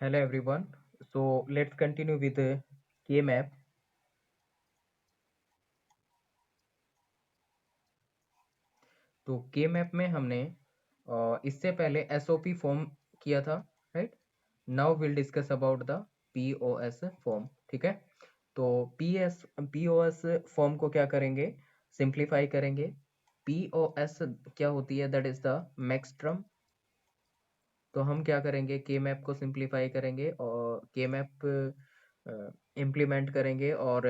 Hello everyone. So let's continue with the K-map. तो K-map में हमने इससे पहले SOP फॉर्म किया था, right? Now will discuss about the POS form, ठीक है? तो POS फॉर्म को क्या करेंगे? सिंप्लीफाई करेंगे. POS क्या होती है? That is the maxterm. तो हम क्या करेंगे? के मैप को सिंप्लीफाई करेंगे और के मैप इम्प्लीमेंट करेंगे और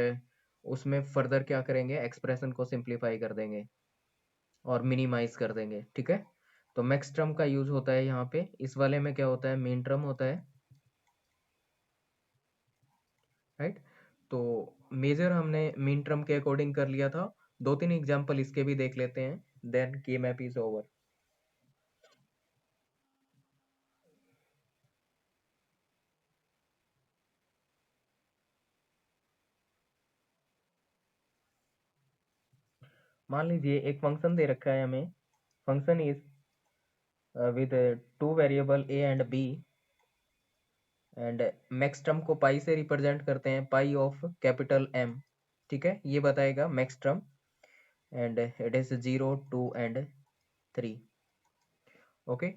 उसमें फर्दर क्या करेंगे? एक्सप्रेशन को सिंप्लीफाई कर देंगे और मिनिमाइज कर देंगे, ठीक है? तो मैक्स टर्म का यूज होता है यहाँ पे. इस वाले में क्या होता है? मीन टर्म होता है, राइट? तो मेजर हमने मीन टर्म के अकॉर्डिंग कर लिया था. दो तीन एग्जांपल इसके भी देख लेते हैं, देन के मैप इज ओवर. मान लीजिए एक फंक्शन दे रखा है हमें. Function is with two variable A and B and max term को पाई से रिप्रेजेंट करते हैं, पाई ऑफ कैपिटल एम, ठीक है? ये बताएगा max term and it is 0 2 and 3. Okay.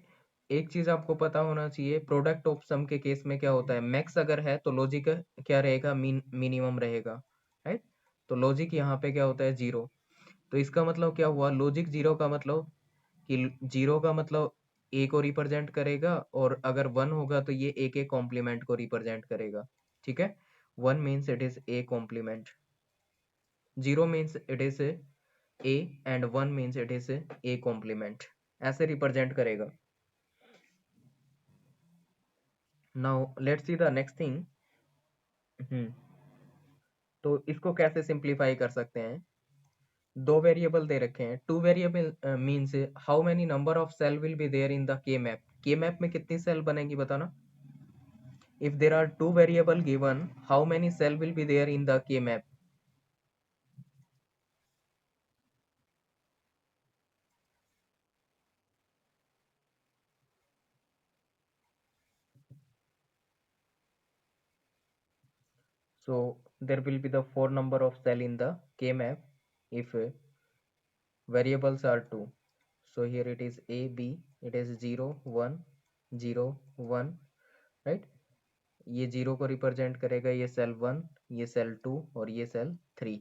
एक चीज आपको पता होना चाहिए, प्रोडक्ट ऑफ सम के केस में क्या होता है? मैक्स अगर है तो लॉजिक क्या रहेगा? मिनिमम रहेगा, राइट? तो लॉजिक यहाँ पे क्या होता है? 0. तो इसका मतलब क्या हुआ? लॉजिक 0 का मतलब कि 0 का मतलब ए को रिप्रेजेंट करेगा और अगर 1 होगा तो ये ए के कॉम्प्लीमेंट को रिप्रेजेंट करेगा, ठीक है? 1 means it is A complement, 0 means it is a and 1 means it is A complement. ऐसे रिप्रेजेंट करेगा. Now let's see the next thing. Hmm. तो इसको कैसे सिंप्लीफाई कर सकते हैं? दो वेरिएबल दे रखे हैं. Two variable means how many number of cell will be there in the K map. K map में कितनी सेल बनेगी बताना. If there are two variable given, how many cell will be there in the K map? So there will be the four number of cell in the K map if variables are two. So here it is A, B, it is 0, 1, 0, 1, right? ये 0 को represent करेगा ये cell 1, ये cell 2 और ये cell 3.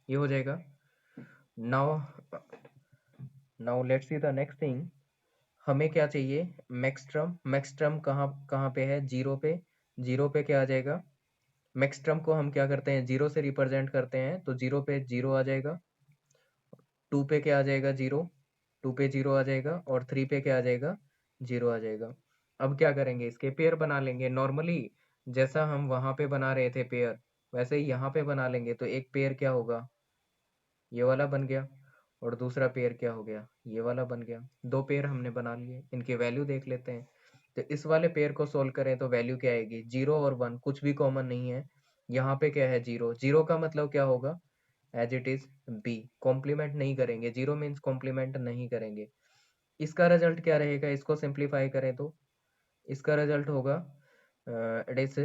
ये हो जाएगा. Now now let's see the next thing. हमें क्या चाहिए? Max term. मैक्स टर्म कहाँ कहाँ पे है? 0 पे. 0 पे क्या आ जाएगा? मैक्स टर्म को हम क्या करते हैं? 0 से रिप्रेजेंट करते हैं, तो 0 पे 0 आ जाएगा. 2 पे क्या आ जाएगा? 0. 2 पे 0 आ जाएगा और 3 पे क्या आ जाएगा? 0 आ जाएगा. अब क्या करेंगे? इसके पेयर बना लेंगे नॉर्मली. जैसा हम वहां पे बना रहे थे पेयर, वैसे ही यहाँ पे बना लेंगे. तो एक पेयर क्या होगा? ये वाला बन गया. और दूसरा पेयर क्या हो गया? ये वाला बन गया. दो पेयर हमने बना लिए. इनके वैल्यू देख लेते हैं. तो इस वाले पेयर को सोल्व करें तो वैल्यू क्या आएगी? 0 और 1 कुछ भी कॉमन नहीं है. यहाँ पे क्या है? 0. 0 का मतलब क्या होगा? As it is B. Complement नहीं करेंगे. 0 मीन्स कॉम्प्लीमेंट नहीं करेंगे. इसका रिजल्ट क्या रहेगा? इसको सिंप्लीफाई करें तो इसका रिजल्ट होगा इट इज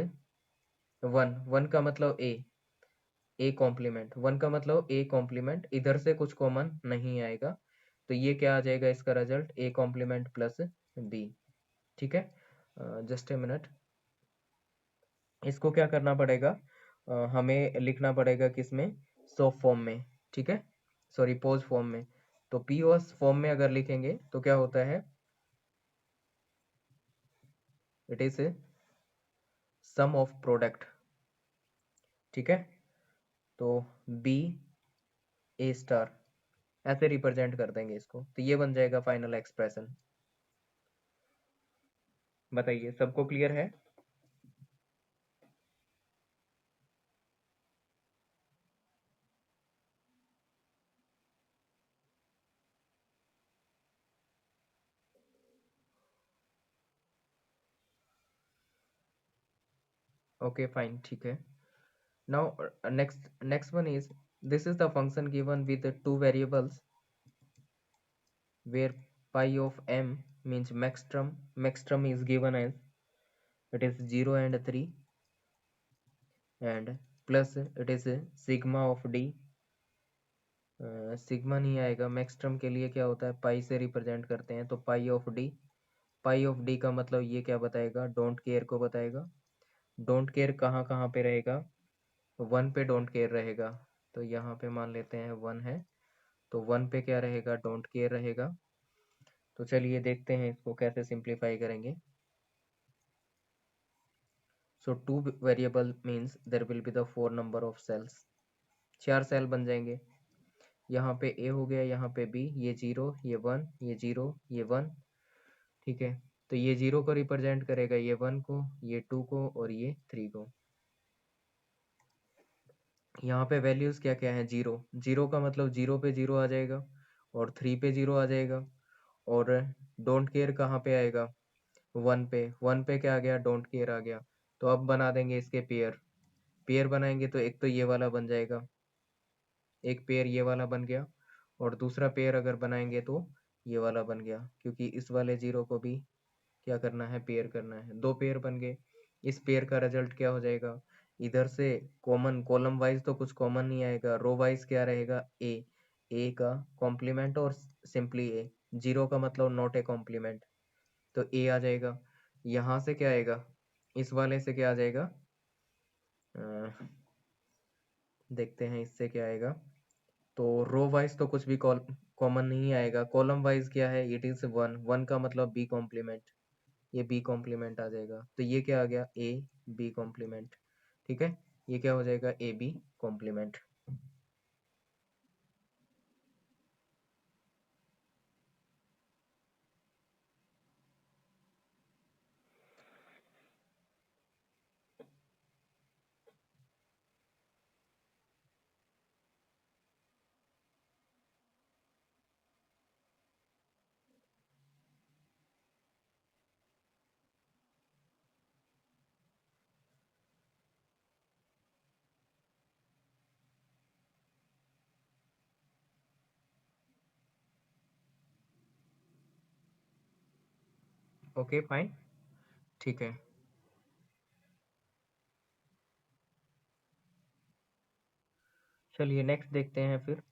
1. 1 का मतलब ए कॉम्प्लीमेंट. 1 का मतलब ए कॉम्प्लीमेंट. इधर से कुछ कॉमन नहीं आएगा. तो ये क्या आ जाएगा? इसका result A complement plus B, ठीक है? Just a minute. इसको क्या करना पड़ेगा? हमें लिखना पड़ेगा किसमें? सॉप फॉर्म में, ठीक है? सॉरी, पोज फॉर्म में. तो पीओएस फॉर्म में अगर लिखेंगे तो क्या होता है? It is sum of product, ठीक है? तो बी ए स्टार ऐसे रिप्रेजेंट कर देंगे इसको. तो ये बन जाएगा फाइनल एक्सप्रेशन. बताइए, सबको क्लियर है? ओके फाइन, ठीक है. Now next one is, this is the function given with the two variables where pi of m means max term is given as it is 0 and 3, and plus it is sigma of d, sigma नहीं आएगा, max term के लिए क्या होता है, पाई से represent करते हैं, तो पाई of D, pi of D का मतलब ये क्या बताएगा, डोंट केयर को बताएगा। डोंट केयर कहाँ कहाँ पे रहेगा, 1 पे डोंट केयर रहेगा, तो यहाँ पे मान लेते हैं 1 है, तो 1 पे क्या रहेगा, डोंट केयर रहेगा। तो चलिए देखते हैं इसको कैसे सिंप्लीफाई करेंगे। So 2 variable means there will be the 4 number of cells, 4 cell बन जाएंगे। यहाँ पे ए हो गया, यहाँ पे बी, ये 0, ये 1, ये 0, ये 1, ठीक है। तो ये 0 को रिप्रेजेंट करेगा, ये 1 को, ये 2 को, और ये 3 को। यहाँ पे वैल्यूज क्या क्या है, 0, 0 का मतलब 0 पे 0 आ जाएगा, और 3 पे 0 आ जाएगा, और डोंट केयर कहाँ पे आएगा, 1 पे, 1 पे क्या आ गया, डोंट केयर आ गया। तो अब बना देंगे इसके पेयर, पेयर बनाएंगे तो एक तो ये वाला बन जाएगा, एक पेयर ये वाला बन गया, और दूसरा पेयर अगर बनाएंगे तो ये वाला बन गया, क्योंकि इस वाले 0 को भी क्या करना है, पेयर करना है, 2 पेयर बन गए। इस पेयर का रिजल्ट क्या हो जाएगा, इधर से कॉमन, कॉलम वाइज तो कुछ कॉमन नहीं आएगा, रो वाइज क्या रहेगा, ए का कॉम्प्लीमेंट और सिंपली ए, 0 का मतलब नॉट ए कॉम्प्लीमेंट, तो ए आ जाएगा। यहाँ से क्या आएगा, इस वाले से क्या आ जाएगा, अ, देखते हैं इससे क्या आएगा। तो रो वाइज तो कुछ भी कॉमन नहीं आएगा, कॉलम वाइज क्या है, इट इज 1, 1 का मतलब बी कॉम्प्लीमेंट, ये बी कॉम्प्लीमेंट आ जाएगा, तो ये क्या आ गया, ए बी कॉम्प्लीमेंट, ठीक है। ये क्या हो जाएगा, A B complement. Okay fine, ठीक है। चलिए नेक्स्ट देखते हैं फिर।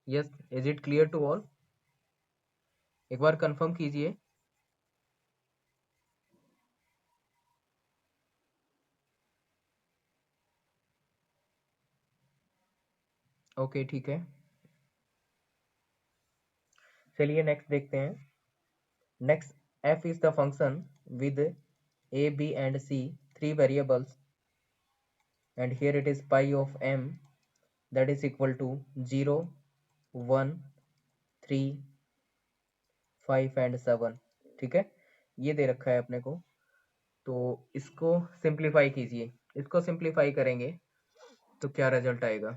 Yes, is it clear to all, एक बार कंफर्म कीजिए। ओके ठीक है, चलिए नेक्स्ट देखते हैं। Next, f is the function with a, b and c, three variables, and here it is pi of m, that is equal to 0, 1, 3, 5 and 7, ठीक है। ये दे रखा है अपने को, तो इसको सिंप्लीफाई कीजिए, इसको सिंप्लीफाई करेंगे तो क्या रिजल्ट आएगा।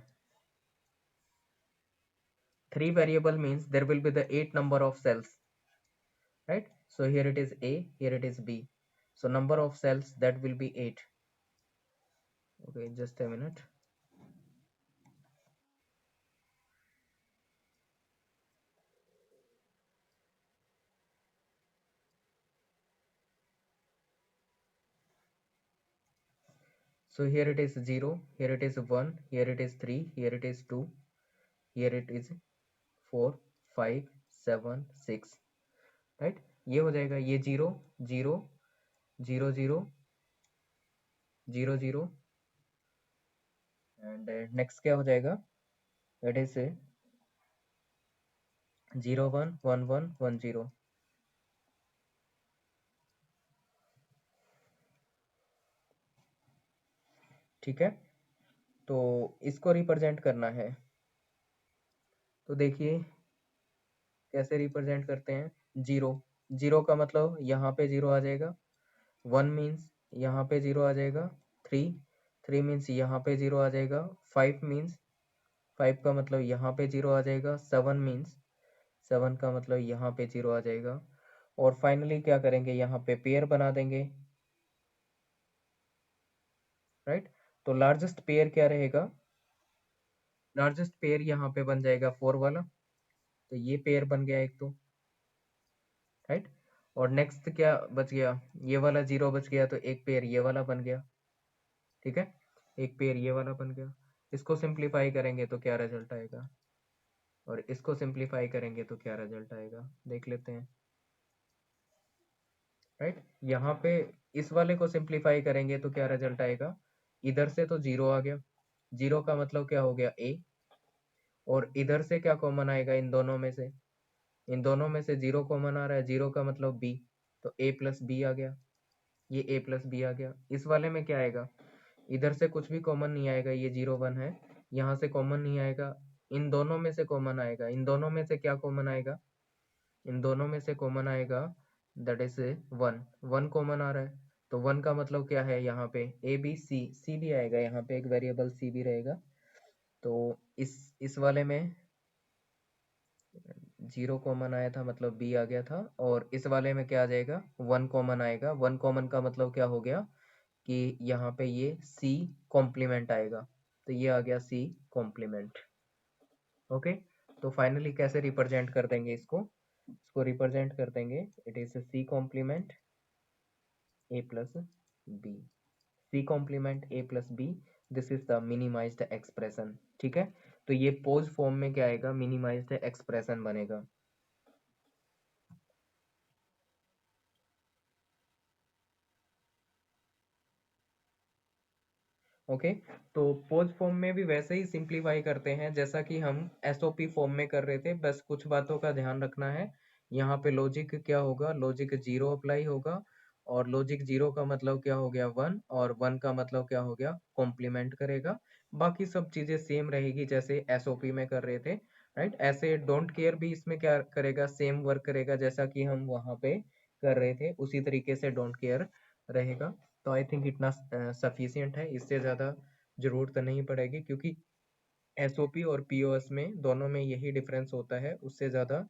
3 variable means there will be the 8 number of cells, right? So here it is a, here it is b, so number of cells that will be 8. Okay, just a minute. So here it is 0, here it is 1, here it is 3, here it is 2, here it is 4, 5, 7, 6, right? ये हो जाएगा, ये 0, 0, 0, 0, 0, 0, and next क्या हो जाएगा, it is 0, 1, 1, 1, 1, 0, ठीक है। तो इसको रिप्रेजेंट करना है, तो देखिए कैसे रिप्रेजेंट करते हैं। जीरो, जीरो का मतलब यहाँ पे जीरो आ जाएगा। वन मीन्स यहाँ पे जीरो आ जाएगा। थ्री, थ्री मीन्स यहाँ पे जीरो आ जाएगा। फाइव मीन्स फाइव का मतलब यहाँ पे जीरो आ जाएगा। सेवन मीन्स सेवन का मतलब यहाँ पे जीरो आ जाएगा। और फाइनली क्या करेंगे, यहाँ पे पेयर बना देंगे, राइट। तो लार्जेस्ट पेयर क्या रहेगा, लार्जेस्ट पेयर यहाँ पे बन जाएगा फोर वाला। तो ये पेयर बन गया एक तो, राइट। और नेक्स्ट क्या बच गया, ये वाला जीरो बच गया, तो एक पेयर ये वाला बन गया, ठीक है। एक पेयर ये वाला बन गया। इसको सिंप्लीफाई करेंगे तो क्या रिजल्ट आएगा, और इसको सिंप्लीफाई करेंगे तो क्या रिजल्ट आएगा, देख लेते हैं, राइट। यहाँ पे इस वाले को सिंप्लीफाई करेंगे तो क्या रिजल्ट आएगा, इधर से तो जीरो आ गया, जीरो का मतलब क्या हो गया ए, और इधर से क्या कॉमन आएगा इन दोनों में से, इन दोनों में से जीरो कॉमन आ रहा है, जीरो का मतलब बी, तो ए प्लस बी आ गया, ये ए प्लस बी आ गया। इस वाले में क्या आएगा, इधर से कुछ भी कॉमन नहीं आएगा, ये जीरो वन है, यहाँ से कॉमन नहीं आएगा, इन दोनों में से कॉमन आएगा, इन दोनों में से क्या कॉमन आएगा, इन दोनों में से कॉमन आएगा, that is one, one common आ रहा है। तो वन का मतलब क्या है, यहाँ पे ए बी सी, सी भी आएगा, यहाँ पे एक वेरिएबल सी भी रहेगा। तो इस वाले में जीरो कॉमन आया था मतलब बी आ गया था, और इस वाले में क्या आ जाएगा, वन कॉमन आएगा। वन कॉमन का मतलब क्या हो गया कि यहाँ पे ये सी कॉम्प्लीमेंट आएगा, तो ये आ गया सी कॉम्प्लीमेंट। ओके, तो फाइनली कैसे रिप्रेजेंट कर देंगे इसको, इसको रिप्रेजेंट कर देंगे, it is C complement A plus B, C complement A plus B, this is the minimized expression, ठीक है। तो ये पोज फॉर्म में क्या आएगा, मिनिमाइज्ड एक्सप्रेशन बनेगा। ओके, तो पोज फॉर्म में भी वैसे ही सिंप्लीफाई करते हैं जैसा कि हम एसओपी फॉर्म में कर रहे थे, बस कुछ बातों का ध्यान रखना है। यहाँ पे लॉजिक क्या होगा, लॉजिक जीरो अप्लाई होगा, और लॉजिक जीरो का मतलब क्या हो गया वन, और वन का मतलब क्या हो गया कॉम्प्लीमेंट करेगा। बाकी सब चीजें सेम रहेगी जैसे एसओपी में कर रहे थे, राइट। ऐसे डोंट केयर भी इसमें क्या करेगा, सेम वर्क करेगा जैसा कि हम वहां पे कर रहे थे, उसी तरीके से डोंट केयर रहेगा। तो आई थिंक इतना सफिशियंट है, इससे ज़्यादा ज़रूरत नहीं पड़ेगी, क्योंकि एसओपी और पीओएस में दोनों में यही डिफरेंस होता है, उससे ज़्यादा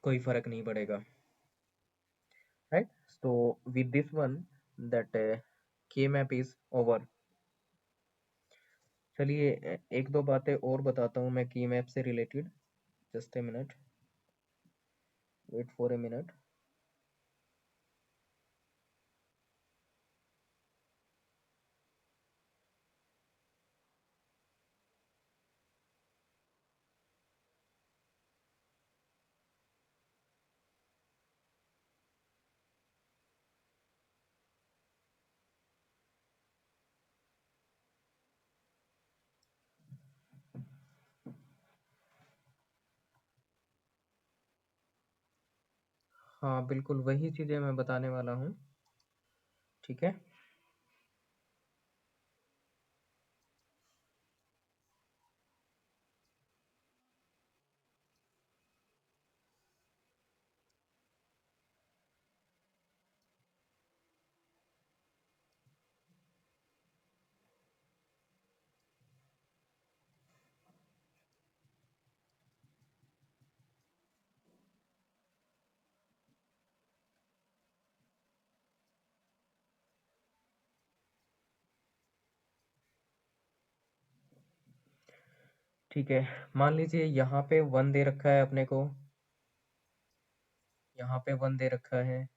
कोई फर्क नहीं पड़ेगा, right. So with this one that के मैप इज ओवर। चलिए एक दो बातें और बताता हूँ मैं की मैप से related, just a minute, wait for a minute. हाँ बिल्कुल वही चीज़ें मैं बताने वाला हूँ, ठीक है। ठीक है, मान लीजिए यहाँ पे वन दे रखा है अपने को, यहाँ पे वन दे रखा है,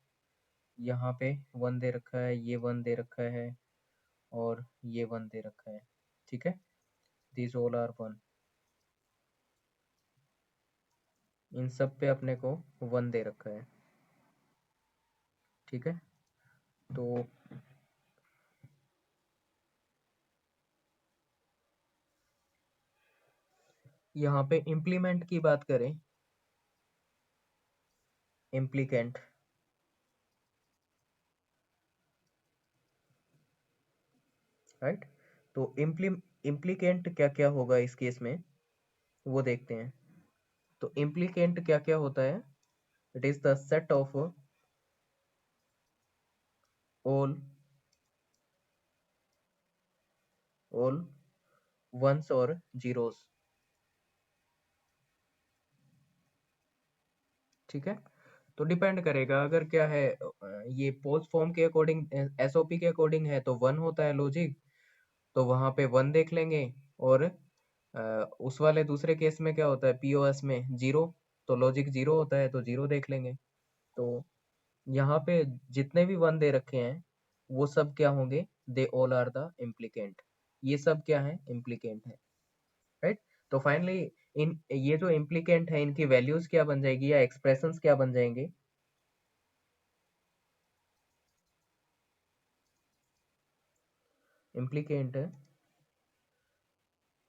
यहाँ पे वन दे रखा है, ये वन दे रखा है, और ये वन दे रखा है, ठीक है। दिस ऑल आर वन, इन सब पे अपने को वन दे रखा है, ठीक है। तो यहाँ पे इम्प्लीमेंट की बात करें, इम्प्लीकेंट, राइट। तो इम्प्लीकेंट क्या क्या होगा इस केस में, वो देखते हैं। तो इम्प्लीकेंट क्या क्या होता है? It is the set of all ones और जीरोस। ठीक है। तो डिपेंड करेगा, अगर क्या है ये पोस्ट फॉर्म के अकॉर्डिंग, एसओपी के अकॉर्डिंग है तो वन होता है लॉजिक, तो वहां पे वन देख लेंगे। और उस वाले दूसरे केस में क्या होता है, पीओएस में जीरो, तो लॉजिक जीरो होता है तो जीरो देख लेंगे। तो यहाँ पे जितने भी वन दे रखे हैं वो सब क्या होंगे, they all are the implicant. ये सब क्या है, इम्प्लीकेंट है। राइट। तो फाइनली इन ये जो इम्प्लीकेंट है इनकी वैल्यूज क्या बन जाएगी या एक्सप्रेशंस क्या बन जाएंगे? इम्प्लीकेंट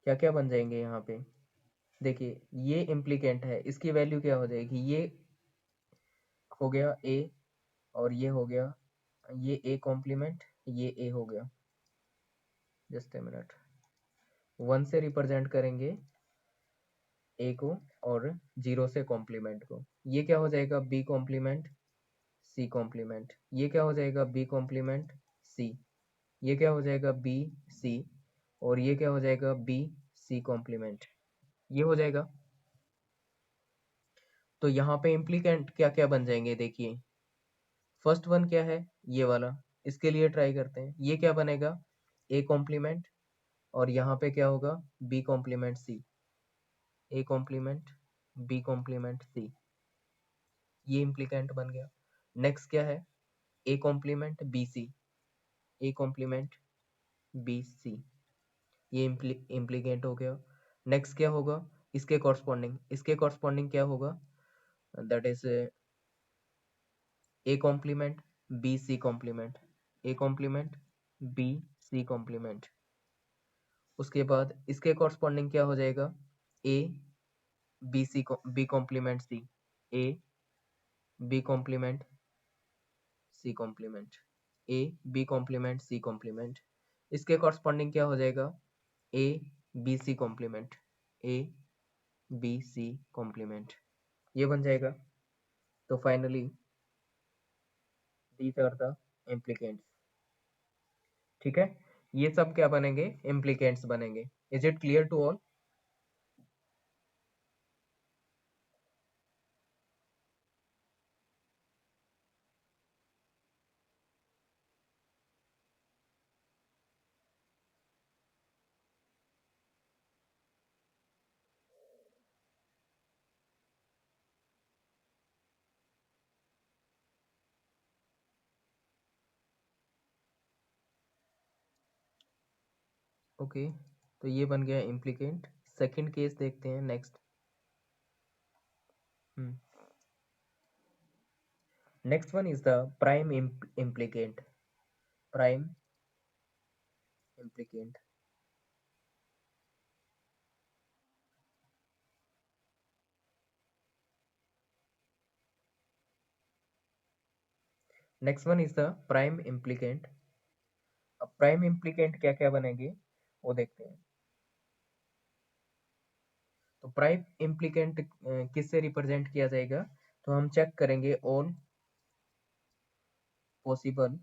क्या क्या बन जाएंगे यहाँ पे? देखिए ये इम्प्लीकेंट है, इसकी वैल्यू क्या हो जाएगी, ये हो गया ए, और ये हो गया, ये ए कॉम्प्लीमेंट, ये ए हो गया। जस्ट ए मिनट, वन से रिप्रेजेंट करेंगे ए को, और जीरो से कॉम्प्लीमेंट को। ये क्या हो जाएगा, बी कॉम्प्लीमेंट सी कॉम्प्लीमेंट। ये क्या हो जाएगा, बी कॉम्प्लीमेंट सी। ये क्या हो जाएगा, बी सी। और ये क्या हो जाएगा, बी सी कॉम्प्लीमेंट। ये हो जाएगा। तो यहाँ पे इम्प्लीकेंट क्या क्या बन जाएंगे, देखिए फर्स्ट वन क्या है, ये वाला, इसके लिए ट्राई करते हैं। ये क्या बनेगा, ए कॉम्प्लीमेंट, और यहाँ पे क्या होगा, B complement C. A complement B complement C, ये इम्प्लीकेंट बन गया। नेक्स्ट क्या है, A complement B C. A complement B C, ये इम्प्लीकेंट हो गया। नेक्स्ट क्या होगा, इसके कॉरस्पॉन्डिंग क्या होगा, that is A complement B C complement. A complement B C complement. उसके बाद इसके कॉरस्पॉन्डिंग क्या हो जाएगा, A B C B complement C. A B complement C complement. A B complement C complement. इसके कॉरस्पॉन्डिंग क्या हो जाएगा, A B C complement. A B C complement, ये बन जाएगा। तो finally these are the implicants. ठीक है, ये सब क्या बनेंगे, इम्प्लीकेंट्स बनेंगे। Is it clear to all? Okay, तो ये बन गया इम्प्लीकेंट। सेकंड केस देखते हैं next. Next one is the prime implicant. Prime implicant. Next one is the prime implicant. अब प्राइम इम्प्लीकेंट क्या क्या बनेंगे वो देखते हैं। तो प्राइम इम्प्लीकेंट किससे रिप्रेजेंट किया जाएगा, तो हम चेक करेंगे possible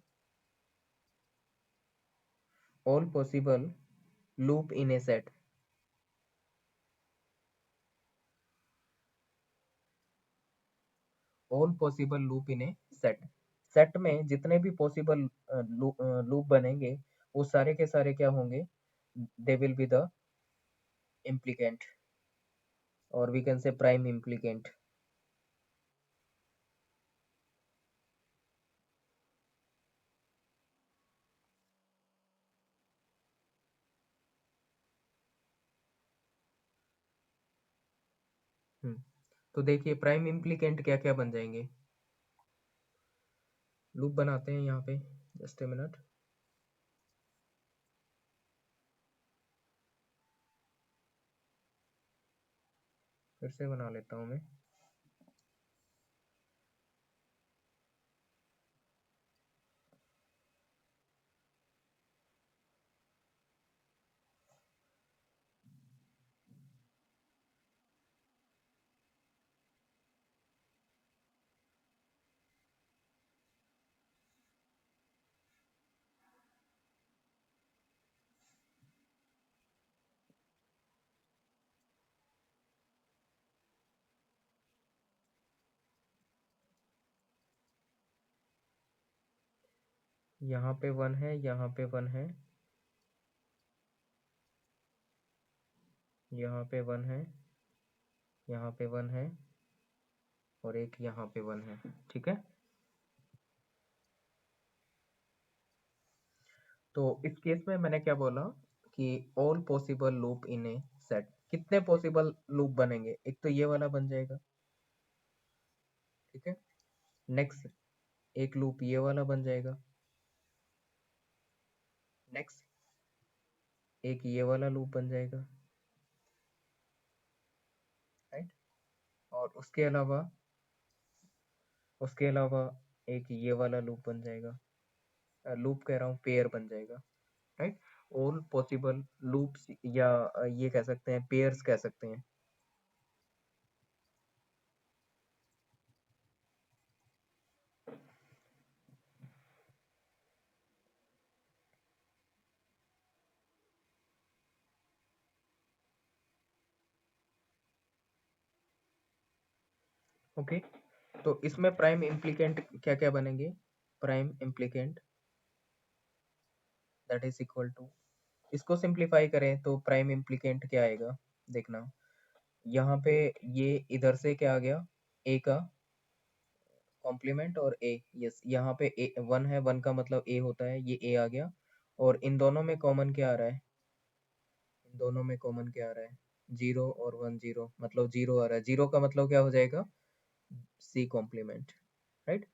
all possible loop in A set. All possible loop in A set. Set में जितने भी पॉसिबल लूप बनेंगे वो सारे के सारे क्या होंगे, they will be the implicant, और we can say prime implicant. तो देखिए प्राइम इम्प्लीकेंट क्या क्या बन जाएंगे, लूप बनाते हैं यहाँ पे। जस्ट ए मिनट, फिर से बना लेता हूँ मैं। यहाँ पे 1 है, यहाँ पे 1 है, यहाँ पे 1 है, यहाँ पे 1 है, और एक यहाँ पे 1 है। ठीक है, तो इस केस में मैंने क्या बोला कि all possible loop in A set. कितने पॉसिबल लूप बनेंगे? एक तो ये वाला बन जाएगा, ठीक है। नेक्स्ट एक लूप ये वाला बन जाएगा, नेक्स्ट एक ये वाला लूप बन जाएगा, राइट। और उसके अलावा एक ये वाला लूप बन जाएगा, लूप कह रहा हूँ, पेयर बन जाएगा, राइट। ऑल पॉसिबल लूप्स, या ये कह सकते हैं पेयर्स कह सकते हैं। ओके, तो इसमें प्राइम इम्प्लीकेंट क्या क्या बनेंगे? Prime implicant that is equal to, इसको सिंप्लीफाई करें तो प्राइम इम्प्लीकेंट क्या आएगा, देखना। यहाँ पे ये इधर से क्या आ गया, ए का कॉम्प्लीमेंट और ए, यस, यहाँ पे ए 1 है, 1 का मतलब ए होता है, ये ए आ गया। और इन दोनों में कॉमन क्या आ रहा है? इन दोनों में कॉमन क्या आ रहा है? 0 और 1, 0 मतलब 0 आ रहा है, 0 का मतलब क्या हो जाएगा? C complement, right.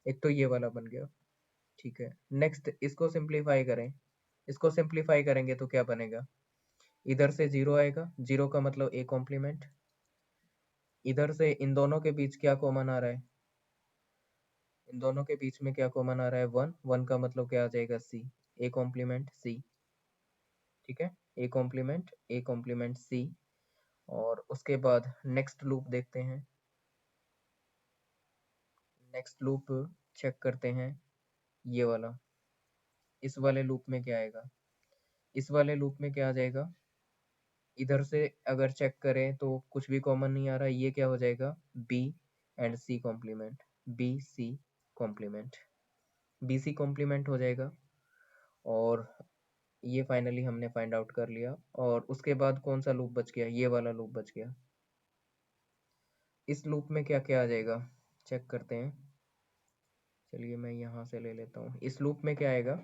एक तो ये वाला बन गया, ठीक है। नेक्स्ट इसको सिंप्लीफाई करें, इसको सिंप्लीफाई करेंगे तो क्या बनेगा? इधर से 0 आएगा, 0 का मतलब ए कॉम्प्लीमेंट। इधर से इन दोनों के बीच क्या कॉमन आ रहा है? इन दोनों के बीच में क्या कॉमन आ रहा है? 1, 1 का मतलब क्या आ जाएगा? सी, ए कॉम्प्लीमेंट सी, ठीक है। A complement C. और उसके बाद नेक्स्ट लूप देखते हैं, नेक्स्ट लूप चेक करते हैं, ये वाला। इस वाले लूप में क्या आएगा? इस वाले लूप में क्या आ जाएगा? इधर से अगर चेक करें तो कुछ भी कॉमन नहीं आ रहा, ये क्या हो जाएगा? B and C complement, B C complement, B C complement हो जाएगा। और ये फाइनली हमने फाइंड आउट कर लिया। और उसके बाद कौन सा लूप बच गया? ये वाला लूप बच गया। इस लूप में क्या क्या आ जाएगा, चेक करते हैं। चलिए मैं यहाँ से ले लेता हूँ। इस लूप में क्या आएगा?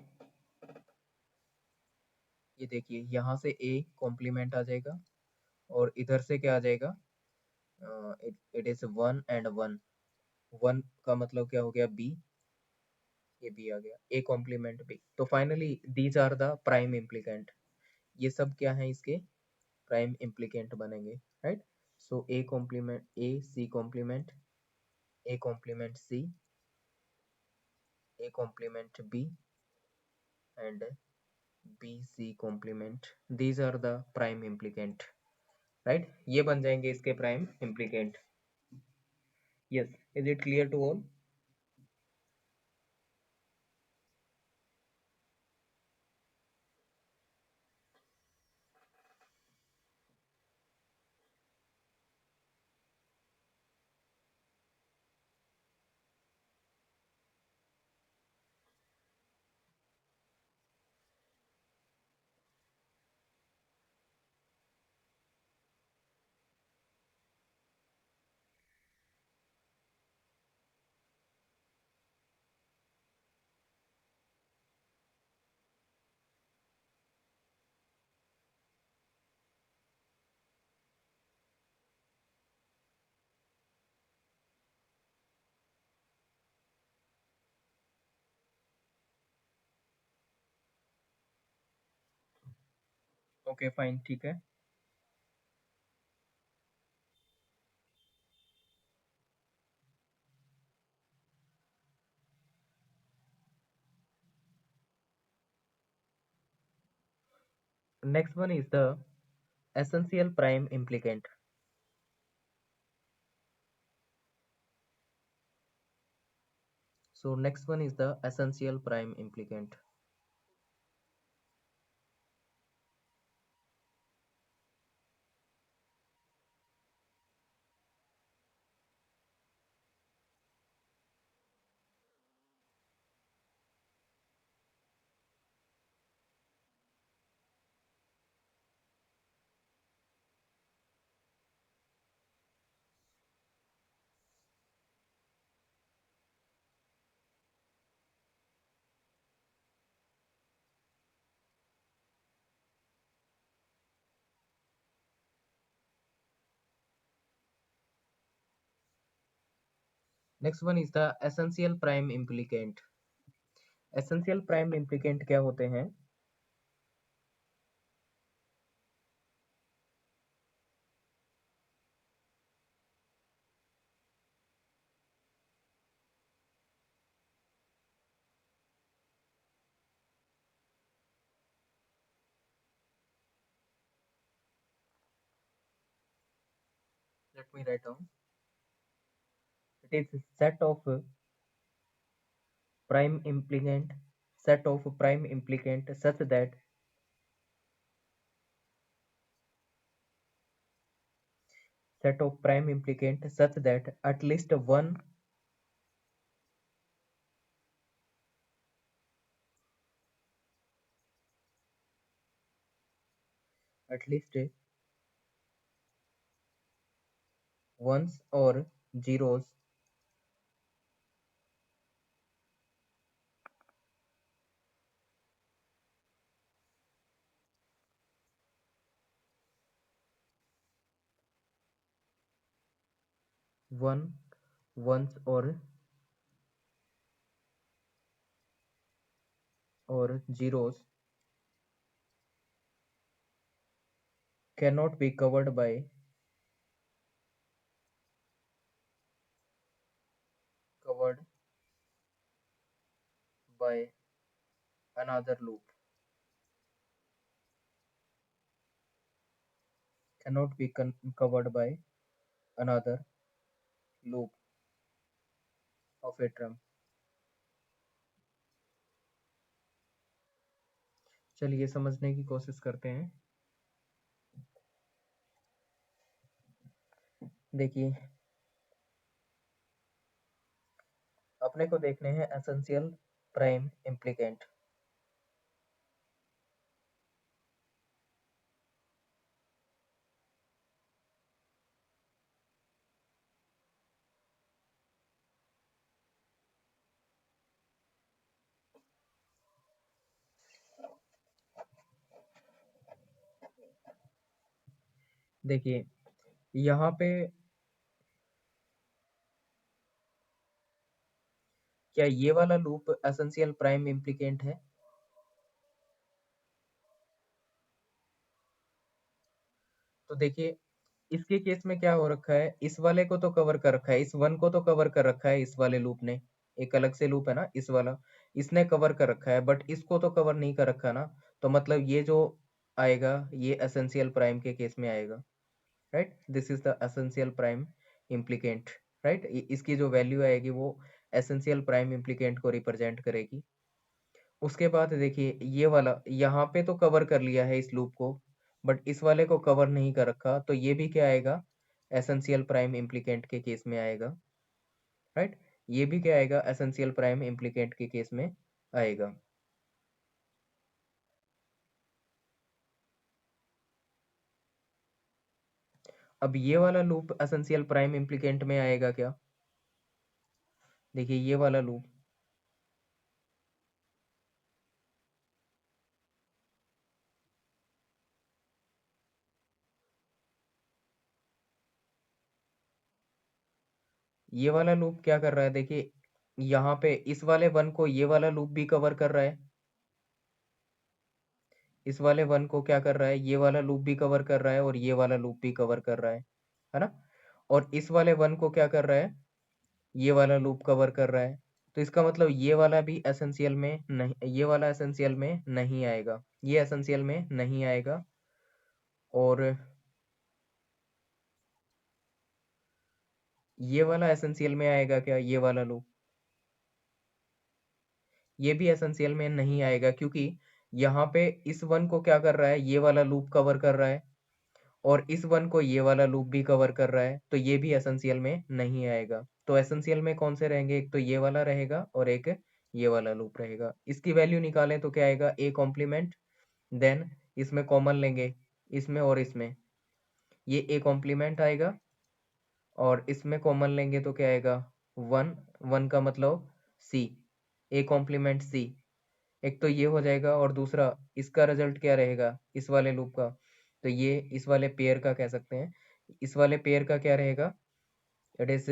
ये देखिए, यहाँ से ए कॉम्प्लीमेंट आ जाएगा, और इधर से क्या आ जाएगा? इट इज 1 and 1, 1 का मतलब क्या हो गया? बी, ये बी आ गया, ए कॉम्प्लीमेंट बी। तो finally these are the prime implicant. ये सब क्या है? इसके प्राइम इम्प्लीकेंट बनेंगे, right. So A complement A, C complement, A complement C, A complement B, and B C complement. These are the prime implicant, right. ये बन जाएंगे इसके prime implicant. Yes, is it clear to all? Okay fine, ठीक है। Next one is the essential prime implicant. So next one is the essential prime implicant. Next one is the essential prime implicant. Essential prime implicant क्या होते हैं? Let me write down. It is set of prime implicant, set of prime implicant such that at least ones or zeros one ones or zeros cannot be covered by another loop, cannot be covered by another loop of a drum। चलिए समझने की कोशिश करते हैं। देखिए, अपने को देखने हैं एसेंशियल प्राइम इम्प्लीकेंट। देखिए यहाँ पे क्या ये वाला लूप एसेंशियल प्राइम इम्प्लीकेंट है? तो देखिए इसके केस में क्या हो रखा है, इस वाले को तो कवर कर रखा है, इस वन को तो कवर कर रखा है इस वाले लूप ने। एक अलग से लूप है ना इस वाला, इसने कवर कर रखा है, बट इसको तो कवर नहीं कर रखा ना। तो मतलब ये जो आएगा ये एसेंशियल प्राइम के केस में आएगा, right. This is the essential prime implicant, right. इसकी जो वैल्यू आएगी वो एसेंशियल प्राइम इम्प्लीकेंट को रिप्रेजेंट करेगी। उसके बाद देखिए ये वाला यहाँ पे तो कवर कर लिया है इस लूप को, बट इस वाले को कवर नहीं कर रखा, तो ये भी क्या आएगा, एसेंशियल प्राइम इम्प्लीकेंट के केस में आएगा, राइट। ये भी क्या आएगा, एसेंशियल प्राइम इम्प्लीकेंट के केस में आएगा। अब ये वाला लूप एसेंशियल प्राइम इम्प्लीकेंट में आएगा क्या? देखिए ये वाला लूप, ये वाला लूप क्या कर रहा है, देखिए यहाँ पे इस वाले वन को ये वाला लूप भी कवर कर रहा है, इस वाले वन को क्या कर रहा है, ये वाला लूप भी कवर कर रहा है, और ये वाला लूप भी कवर कर रहा है ना। और इस वाले वन को क्या कर रहा है, ये वाला लूप कवर कर रहा है। तो इसका मतलब ये वाला भी एसेंशियल में नहीं, ये वाला एसेंशियल में नहीं आएगा, ये एसेंशियल में नहीं आएगा। और ये वाला एसेंशियल में आएगा क्या, ये वाला लूप, ये भी एसेंशियल में नहीं आएगा, क्योंकि यहाँ पे इस वन को क्या कर रहा है, ये वाला लूप कवर कर रहा है, और इस वन को ये वाला लूप भी कवर कर रहा है, तो ये भी एसेंशियल में नहीं आएगा। तो एसेंशियल में कौन से रहेंगे, एक तो ये वाला रहेगा और एक ये वाला लूप रहेगा। इसकी वैल्यू निकालें तो क्या आएगा, ए कॉम्प्लीमेंट, देन इसमें कॉमन लेंगे, इसमें और इसमें, ये ए कॉम्प्लीमेंट आएगा, और इसमें कॉमन लेंगे तो क्या आएगा, वन, वन का मतलब सी, ए कॉम्प्लीमेंट सी। एक तो ये हो जाएगा, और दूसरा इसका रिजल्ट क्या रहेगा इस वाले लूप का, तो ये इस वाले पेयर का कह सकते हैं, इस वाले पेयर का क्या रहेगा, इट इज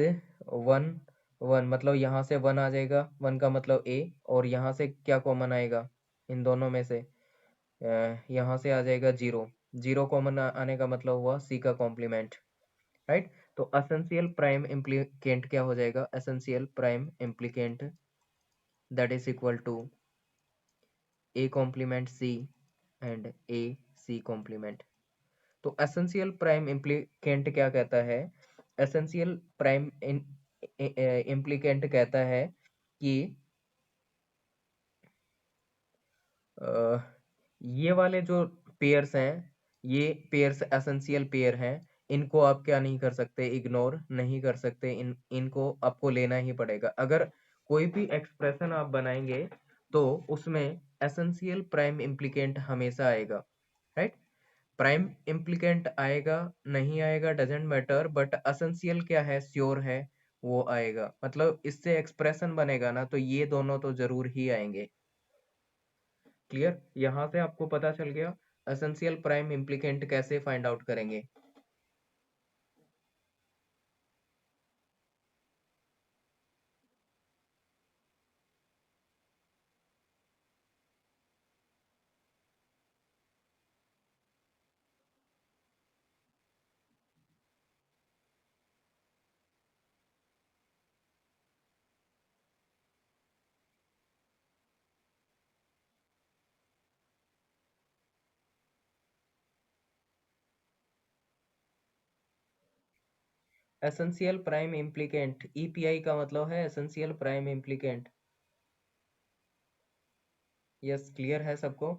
वन वन, मतलब यहाँ से वन आ जाएगा, वन का मतलब ए, और यहाँ से क्या कॉमन आएगा इन दोनों में से, यहाँ से आ जाएगा जीरो, जीरो कॉमन आने का मतलब हुआ सी का कॉम्प्लीमेंट, राइट। तो एसेंशियल प्राइम इम्प्लीकेंट क्या हो जाएगा, essential prime implicant that is equal to A complement C and A C complement. तो एसेंशियल प्राइम इम्प्लीकेंट क्या कहता है, एसेंशियल प्राइम इम्प्लीकेंट कहता है कि अ, ये वाले जो पेयर्स हैं, ये पेयर्स एसेंशियल पेयर हैं, इनको आप क्या नहीं कर सकते, इग्नोर नहीं कर सकते, इनको आपको लेना ही पड़ेगा। अगर कोई भी एक्सप्रेशन आप बनाएंगे तो उसमें एसेंशियल प्राइम इम्प्लीकेंट हमेशा आएगा, राइट। प्राइम इम्प्लीकेंट आएगा नहीं आएगा डजेंट मैटर, बट एसेंशियल क्या है, श्योर है, वो आएगा। मतलब इससे एक्सप्रेशन बनेगा ना, तो ये दोनों तो जरूर ही आएंगे। क्लियर, यहाँ से आपको पता चल गया एसेंशियल प्राइम इम्प्लीकेंट कैसे फाइंड आउट करेंगे। एसेंशियल प्राइम इम्प्लीकेंट, ईपीआई का मतलब है essential prime implicant. Yes, clear है सबको।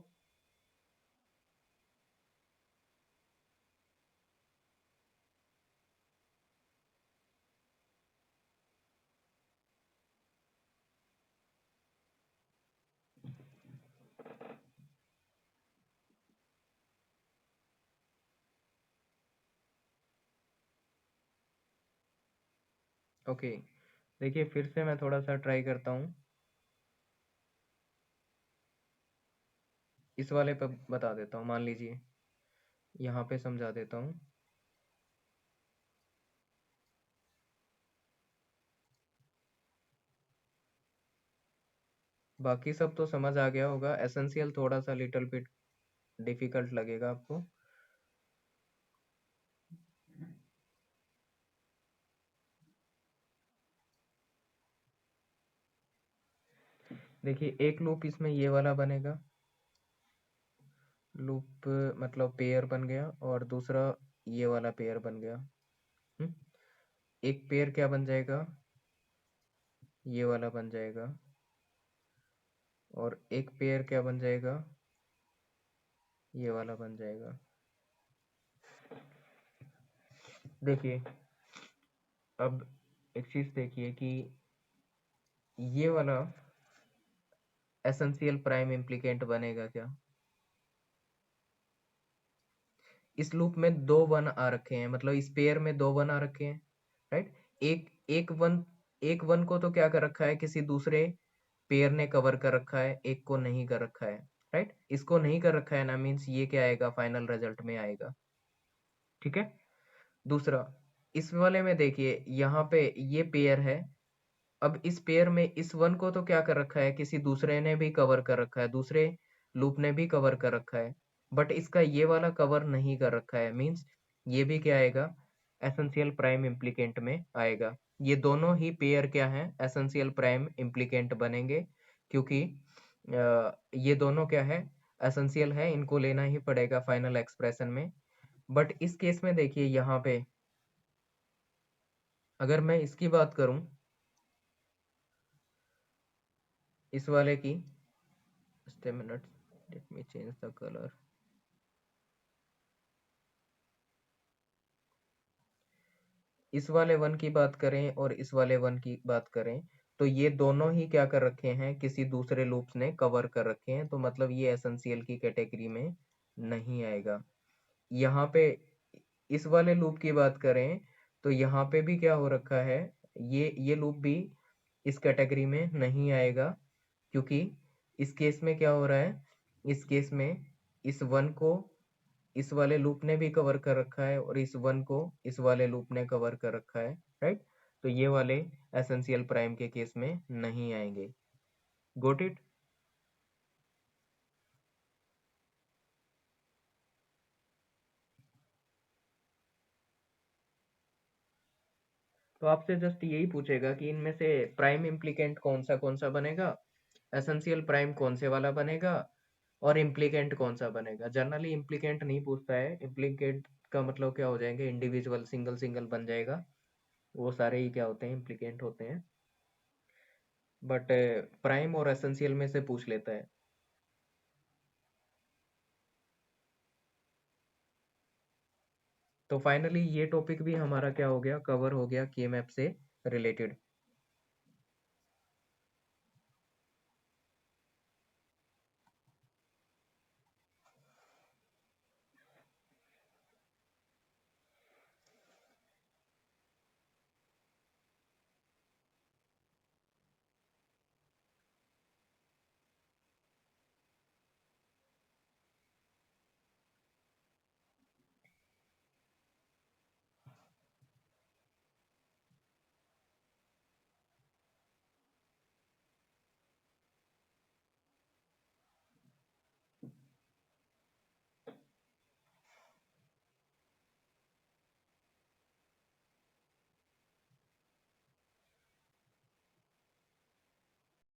ओके, देखिए फिर से मैं थोड़ा सा ट्राई करता हूँ, इस वाले पे बता देता हूँ, मान लीजिए यहाँ पे समझा देता हूँ। बाकी सब तो समझ आ गया होगा, एसेंशियल थोड़ा सा लिटिल बिट डिफिकल्ट लगेगा आपको। देखिए एक लूप इसमें ये वाला बनेगा, लूप मतलब पेयर बन गया, और दूसरा ये वाला पेयर बन गया। हम्म, एक पेयर क्या बन जाएगा, ये वाला बन जाएगा, और एक पेयर क्या बन जाएगा, ये वाला बन जाएगा। देखिए अब एक चीज देखिए कि ये वाला एसेंशियल प्राइम इम्प्लीकेंट बनेगा क्या, इस लूप में दो वन आ रखे हैं, मतलब इस पेयर में दो वन आ रखे हैं, राइट। एक एक वन, एक वन को तो क्या कर रखा है, किसी दूसरे पेयर ने कवर कर रखा है, एक को नहीं कर रखा है, राइट। इसको नहीं कर रखा है ना, मीन्स ये क्या आएगा, फाइनल रिजल्ट में आएगा, ठीक है। दूसरा, इस वाले में देखिए यहाँ पे ये पेयर है, अब इस पेयर में इस वन को तो क्या कर रखा है, किसी दूसरे ने भी कवर कर रखा है, दूसरे लूप ने भी कवर कर रखा है, बट इसका ये वाला कवर नहीं कर रखा है, मीन्स ये भी क्या आएगा, एसेंशियल प्राइम इम्प्लीकेंट में आएगा। ये दोनों ही पेयर क्या है, एसेंशियल प्राइम इम्प्लीकेंट बनेंगे, क्योंकि ये दोनों क्या है, एसेंशियल है, इनको लेना ही पड़ेगा फाइनल एक्सप्रेशन में। बट इस केस में देखिए यहाँ पे अगर मैं इसकी बात करूं, इस वाले की, just a minute, let me change the color। इस वाले वन की बात करें और इस वाले वन की बात करें, तो ये दोनों ही क्या कर रखे हैं, किसी दूसरे लूप्स ने कवर कर रखे हैं, तो मतलब ये एसेंशियल की कैटेगरी में नहीं आएगा। यहाँ पे इस वाले लूप की बात करें, तो यहाँ पे भी क्या हो रखा है, ये लूप भी इस कैटेगरी में नहीं आएगा, क्योंकि इस केस में क्या हो रहा है, इस केस में इस वन को इस वाले लूप ने भी कवर कर रखा है, और इस वन को इस वाले लूप ने कवर कर रखा है, राइट। तो ये वाले एसेंशियल प्राइम के केस में नहीं आएंगे। Got it. तो आपसे जस्ट यही पूछेगा कि इनमें से प्राइम इम्प्लीकेंट कौन सा बनेगा, एसेंशियल प्राइम कौन से वाला बनेगा, और इम्प्लीकेंट कौन सा बनेगा। जनरली इम्प्लीकेंट नहीं पूछता है, इम्प्लीकेंट का मतलब क्या हो जाएंगे, इंडिविजुअल सिंगल सिंगल बन जाएगा, वो सारे ही क्या होते हैं, इम्प्लीकेंट होते हैं। बट प्राइम और एसेंशियल में से पूछ लेता है। तो फाइनली ये टॉपिक भी हमारा क्या हो गया, कवर हो गया के मैप से रिलेटेड।